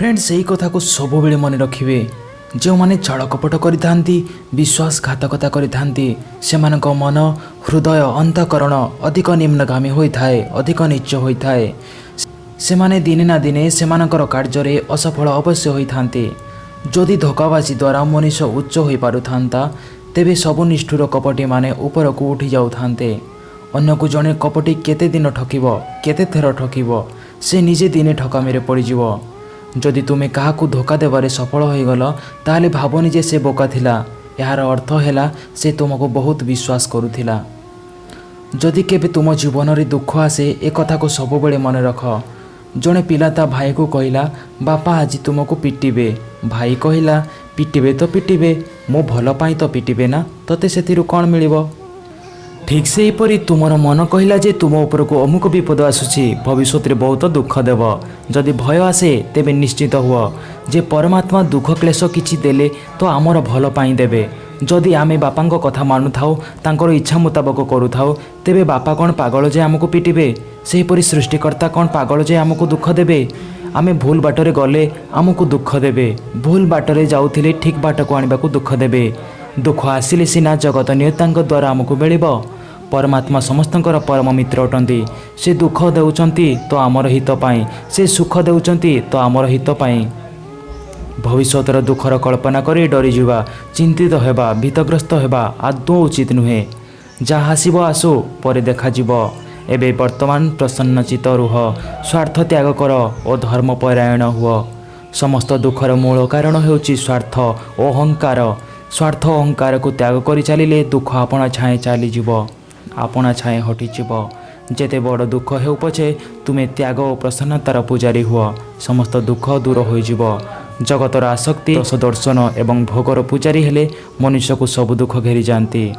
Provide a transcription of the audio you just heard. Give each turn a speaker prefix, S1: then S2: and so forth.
S1: Friends यही कथा को सब बेले मन रखिए जो माने छल कपट करिथांती विश्वासघातकता करिथांती सेमानक मन हृदय अंतकरण अधिक निम्नगामी होइथाए अधिक नीच होइथाए। सेमाने दिने ना दिने सेमानकर कार्य असफल अवश्य होइथांती। जदि धोकाबाजी द्वारा मनुष्य उच्च हो पारुथांता तेबे सबु निष्ठुर कपटी माने ऊपर को उठी जाउथांते। अन्य को जड़े कपटी केते दिन ठकिब केते थर ठकिब से निजे दिने ठकामी पड़ीजिव। जदि तुमे क्या धोखा देवारे सफल हो गल ताहले भावनी जे से बोका थिला। यार अर्थ है से तुमको बहुत विश्वास करुथिला। जदि केबे तुम जीवन रे दुख आसे ए कथा को सब बेले मन रख। जड़े पिला ता भाई को कहला बापा आज तुमको पिटिबे। भाई कहला पिटिबे तो पिटिबे मो भल पाई तो पिटिबे ना तते सेथिरु कौन मिलिबो। ठीक से हीपरी तुमर मन कहला जे तुम उपर को अमुक विपद आसुची भविष्य में बहुत दुख देव। जदि भय आसे तेबे निश्चित हुआ जे परमात्मा दुख क्लेश किछि देले तो आमर भल पाई देबे। जदि आमे बापांको कथा मानु थाओ तांकर इच्छा मुताबक करू थाओ तेबे बापा कौन पागल जे आमको पिटिबे। सेहीपरि सृष्टिकर्ता कौन पागल जे आमको दुख देबे। आमे भूल बाटरे गले आमको दुख देबे। भूल बाटरे जाउथिले ठीक बाट को आनिबाकू दुख देबे। दुख आसिले सिना जगत नियतांक द्वारा आमको मिलिबो। परमात्मा समस्तंकर परम मित्र अटंती। से दुख देउचंती तो आमर हित पाई से सुख देउचंती तो आमर हित पाई। भविष्यतर दुखर कल्पना करी डरी जुवा चिंतित हेबा भीतग्रस्त हेबा आदौ उचित नुहे। जहाँ हासिब आसो परे देखा जीव। एबे वर्तमान प्रसन्नचित रुह स्वार्थ त्याग कर और धर्मपरायण हुआ। समस्त दुखर मूल कारण हेउची स्वार्थ और अहंकार। स्वार्थ अहंकार को त्याग कर चलिले दुख आपणा छाए चलीजीव आपणा छाए हटिजीव। जेते बड़ दुख हेउ पछे तुमे त्याग और प्रसन्नतार पूजारी हुआ समस्त दुख दूर होइजिव। जगतर आसक्ति रस दर्शन एवं भोगर पूजारी हेले मनुष्य को सब दुख घेरी जाती।